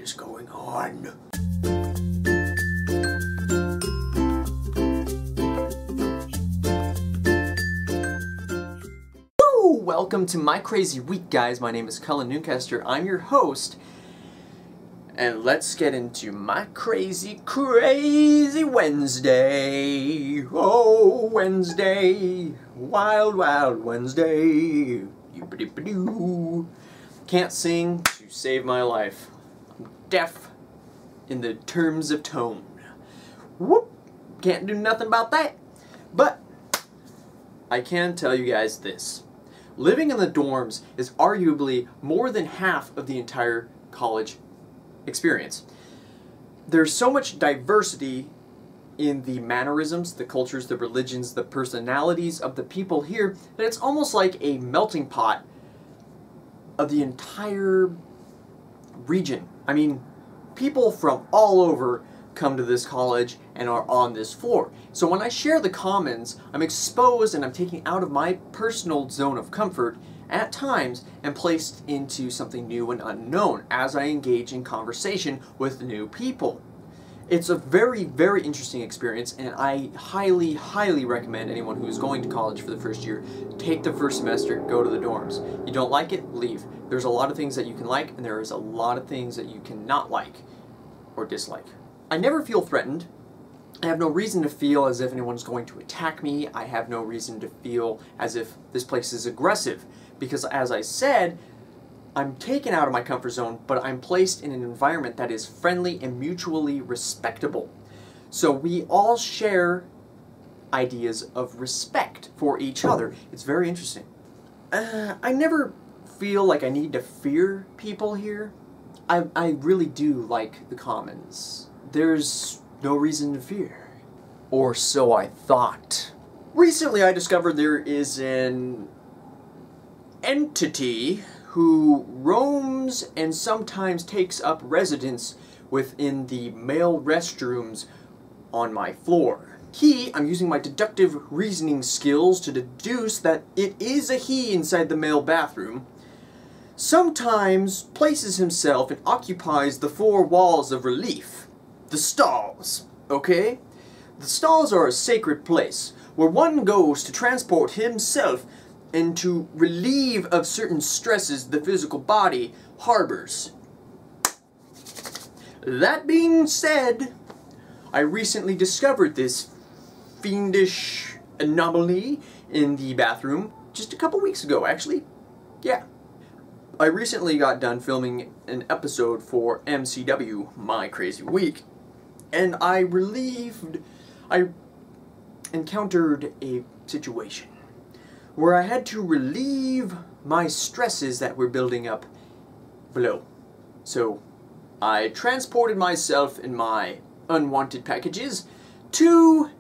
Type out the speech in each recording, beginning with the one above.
is going on? Woo! Welcome to my crazy week, guys. My name is Cullen Newcaster. I'm your host. And let's get into my crazy Wednesday. Oh, Wednesday. Wild, wild Wednesday. Yoop-a-doop-a-doo. Can't sing to save my life. I'm deaf in the terms of tone. Whoop! Can't do nothing about that. But I can tell you guys this. Living in the dorms is arguably more than half of the entire college experience. There's so much diversity in the mannerisms, the cultures, the religions, the personalities of the people here that it's almost like a melting pot of the entire region. I mean, people from all over come to this college and are on this floor. So when I share the commons, I'm exposed and I'm taken out of my personal zone of comfort at times and placed into something new and unknown as I engage in conversation with new people. It's a very, very interesting experience, and I highly, highly recommend anyone who is going to college for the first year, take the first semester, go to the dorms. You don't like it, leave. There's a lot of things that you can like, and there is a lot of things that you cannot like or dislike. I never feel threatened. I have no reason to feel as if anyone's going to attack me. I have no reason to feel as if this place is aggressive, because as I said, I'm taken out of my comfort zone, but I'm placed in an environment that is friendly and mutually respectable. So we all share ideas of respect for each other. It's very interesting. I never feel like I need to fear people here. I really do like the commons. There's no reason to fear. Or so I thought. Recently I discovered there is an entity who roams and sometimes takes up residence within the male restrooms on my floor. I'm using my deductive reasoning skills to deduce that it is a he inside the male bathroom, sometimes places himself and occupies the four walls of relief. The stalls, okay? The stalls are a sacred place where one goes to transport himself and to relieve of certain stresses the physical body harbors. That being said, I recently discovered this fiendish anomaly in the bathroom just a couple weeks ago, actually. Yeah. I recently got done filming an episode for MCW, My Crazy Week, and I encountered a situation where I had to relieve my stresses that were building up below. So I transported myself and my unwanted packages to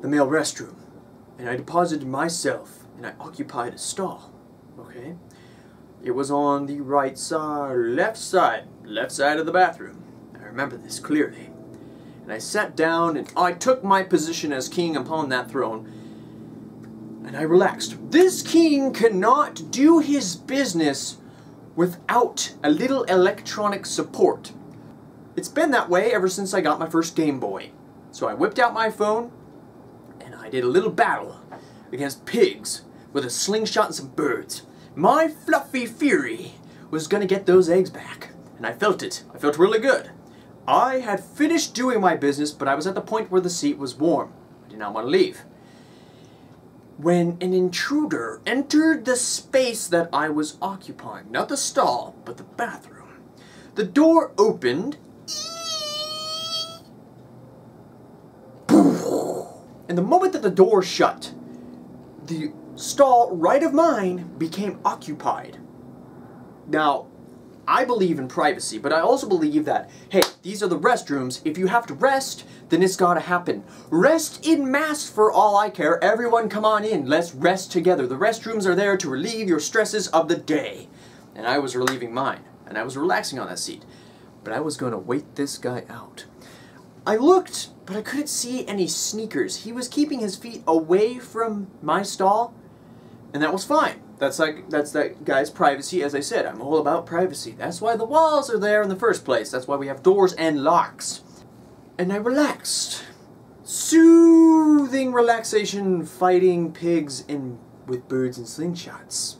the male restroom, and I deposited myself and I occupied a stall, okay? It was on the right side, left side of the bathroom. I remember this clearly. And I sat down and I took my position as king upon that throne, and I relaxed. This king cannot do his business without a little electronic support. It's been that way ever since I got my first Game Boy. So I whipped out my phone, and I did a little battle against pigs with a slingshot and some birds. My fluffy fury was gonna get those eggs back, and I felt it. I felt really good. I had finished doing my business, but I was at the point where the seat was warm. I did not want to leave. When an intruder entered the space that I was occupying, not the stall, but the bathroom. The door opened, and the moment that the door shut, the stall right of mine became occupied. Now, I believe in privacy, but I also believe that, hey, these are the restrooms. If you have to rest, then it's gotta happen. Rest in mass for all I care. Everyone come on in. Let's rest together. The restrooms are there to relieve your stresses of the day. And I was relieving mine, and I was relaxing on that seat. But I was gonna wait this guy out. I looked, but I couldn't see any sneakers. He was keeping his feet away from my stall, and that was fine. That's that guy's privacy. As I said, I'm all about privacy. That's why the walls are there in the first place. That's why we have doors and locks. And I relaxed. Soothing relaxation, fighting pigs with birds and slingshots.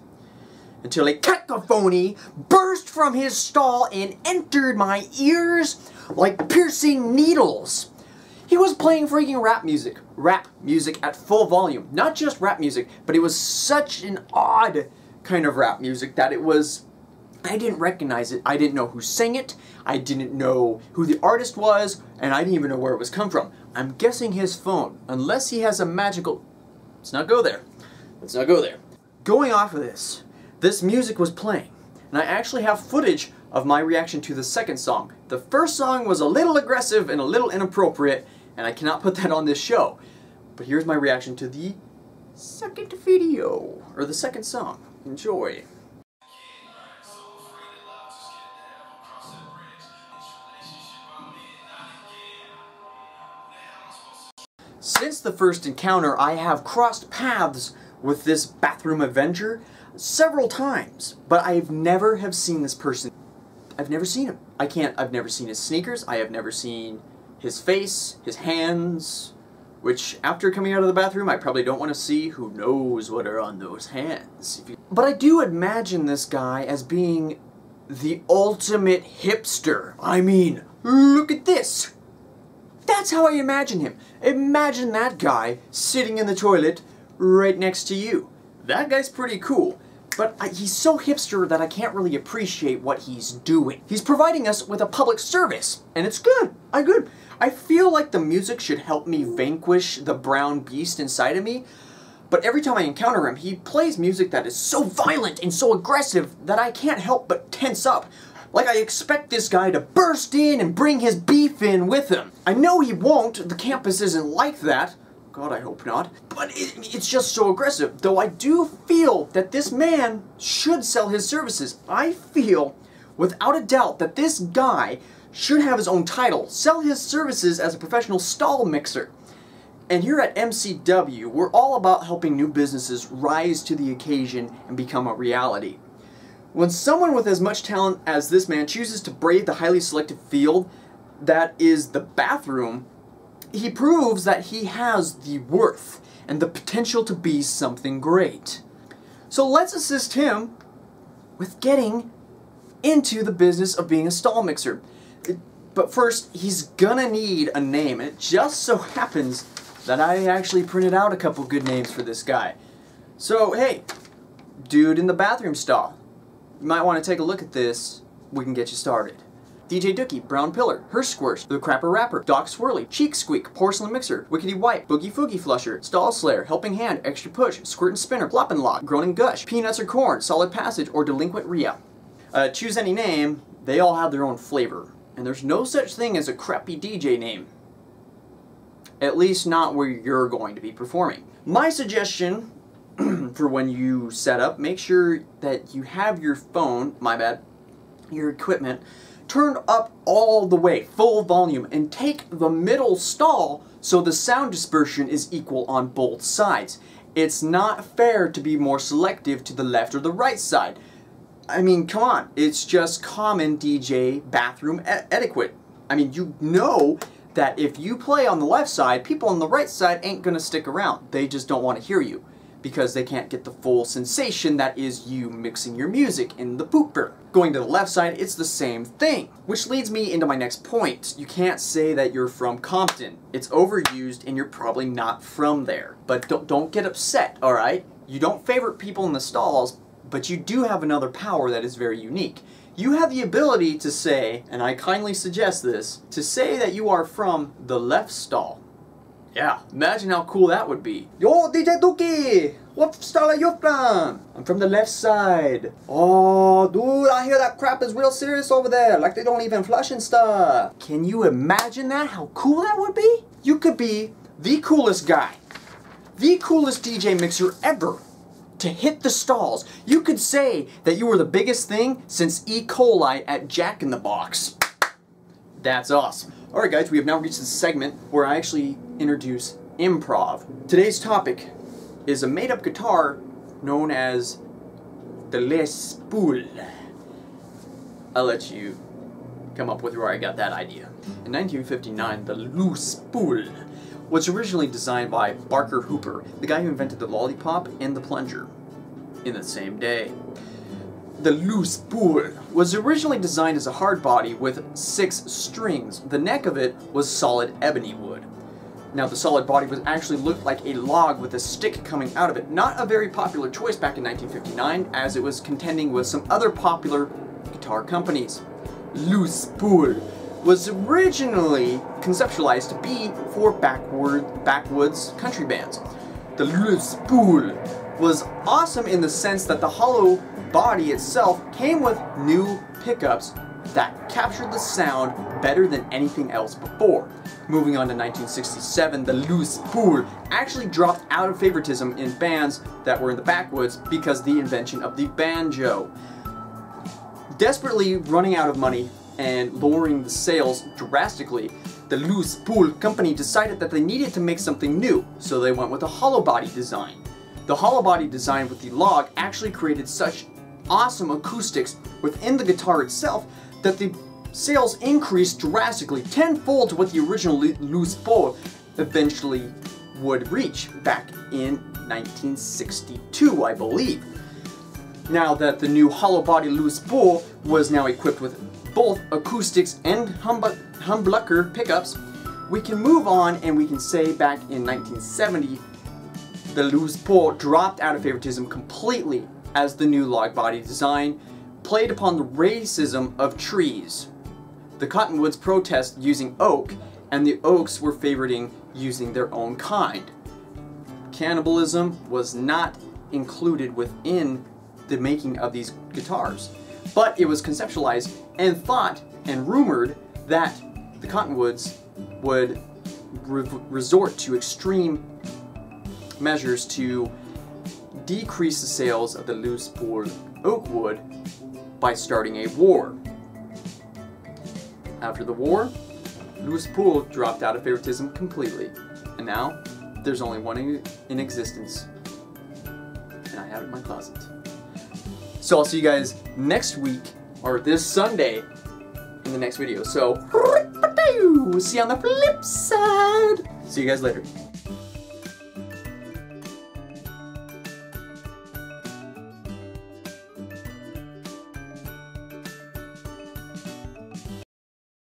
Until a cacophony burst from his stall and entered my ears like piercing needles. He was playing freaking rap music at full volume. Not just rap music, but it was such an odd kind of rap music that I didn't recognize it. I didn't know who sang it, I didn't know who the artist was, and I didn't even know where it was come from. I'm guessing his phone, unless he has a magical... Let's not go there. Let's not go there. Going off of this music was playing, and I actually have footage of my reaction to the second song. The first song was a little aggressive and a little inappropriate, and I cannot put that on this show. But here's my reaction to the second video, or the second song. Enjoy. Since the first encounter, I have crossed paths with this bathroom Avenger several times, but I've never have seen this person. I've never seen him. I've never seen his sneakers, I have never seen his face, his hands, which after coming out of the bathroom I probably don't want to see. Who knows what are on those hands. But I do imagine this guy as being the ultimate hipster. I mean, look at this. That's how I imagine him. Imagine that guy sitting in the toilet right next to you. That guy's pretty cool. But he's so hipster that I can't really appreciate what he's doing. He's providing us with a public service, and it's good. I feel like the music should help me vanquish the brown beast inside of me, but every time I encounter him, he plays music that is so violent and so aggressive that I can't help but tense up. Like I expect this guy to burst in and bring his beef in with him. I know he won't, the campus isn't like that. God, I hope not. But it's just so aggressive. Though I do feel that this man should sell his services. I feel, without a doubt, that this guy should have his own title. Sell his services as a professional stall mixer. And here at MCW, we're all about helping new businesses rise to the occasion and become a reality. When someone with as much talent as this man chooses to brave the highly selective field that is the bathroom, he proves that he has the worth and the potential to be something great. So let's assist him with getting into the business of being a stall mixer. But first, he's gonna need a name, and it just so happens that I actually printed out a couple good names for this guy. So, hey, dude in the bathroom stall, you might want to take a look at this. We can get you started. DJ Dookie, Brown Pillar, Her Squish, The Crapper Rapper, Doc Swirly, Cheek Squeak, Porcelain Mixer, Wickety Wipe, Boogie Foogie Flusher, Stall Slayer, Helping Hand, Extra Push, Squirt and Spinner, Plop and Lock, Groan and Gush, Peanuts or Corn, Solid Passage, or Delinquent Ria. Choose any name, they all have their own flavor. And there's no such thing as a crappy DJ name. At least not where you're going to be performing. My suggestion for when you set up, make sure that you have your phone, your equipment, turned up all the way, full volume, and take the middle stall so the sound dispersion is equal on both sides. It's not fair to be more selective to the left or the right side. I mean, come on, it's just common DJ bathroom etiquette. I mean, you know that if you play on the left side, people on the right side ain't gonna stick around. They just don't want to hear you because they can't get the full sensation that is you mixing your music in the pooper. Going to the left side, it's the same thing. Which leads me into my next point. You can't say that you're from Compton. It's overused and you're probably not from there. But don't get upset, alright? You don't favorite people in the stalls, but you do have another power that is very unique. You have the ability to say, and I kindly suggest this, to say that you are from the left stall. Yeah, imagine how cool that would be. Yo, DJ Dookie! What stall are you from? I'm from the left side. Oh, dude, I hear that crap is real serious over there. Like they don't even flush and stuff. Can you imagine that? How cool that would be? You could be the coolest guy. The coolest DJ mixer ever to hit the stalls. You could say that you were the biggest thing since Ecoli at Jack in the Box. That's awesome. Alright guys, we have now reached the segment where I actually introduce improv. Today's topic is a made-up guitar known as the Les Poules. I'll let you come up with where I got that idea. In 1959, the Loose Poule was originally designed by Barker Hooper, the guy who invented the lollipop and the plunger, in the same day. The Loose Poule was originally designed as a hard body with 6 strings. The neck of it was solid ebony wood. Now the solid body was actually looked like a log with a stick coming out of it. Not a very popular choice back in 1959, as it was contending with some other popular guitar companies. Loose Poule was originally conceptualized to be for backwoods country bands. The Loose Poule was awesome in the sense that the hollow body itself came with new pickups that captured the sound better than anything else before. Moving on to 1967, the Loose Poule actually dropped out of favoritism in bands that were in the backwoods because of the invention of the banjo. Desperately running out of money and lowering the sales drastically, the Loose Poule company decided that they needed to make something new, so they went with a hollow body design. The hollow body design with the log actually created such awesome acoustics within the guitar itself that the sales increased drastically, tenfold to what the original Loose Poule eventually would reach back in 1962, I believe. Now that the new hollow body Loose Poule was now equipped with both acoustics and humbucker pickups, we can move on and we can say back in 1970, the Loose Poule dropped out of favoritism completely as the new log body design played upon the racism of trees. The cottonwoods protest using oak, and the oaks were favoriting using their own kind. Cannibalism was not included within the making of these guitars, but it was conceptualized and thought and rumored that the cottonwoods would resort to extreme measures to decrease the sales of the Loose Poule oak wood by starting a war. After the war, Loose Poule dropped out of favoritism completely, and now there's only one in existence, and I have it in my closet. So I'll see you guys next week, or this Sunday, in the next video. So, see you on the flip side. See you guys later.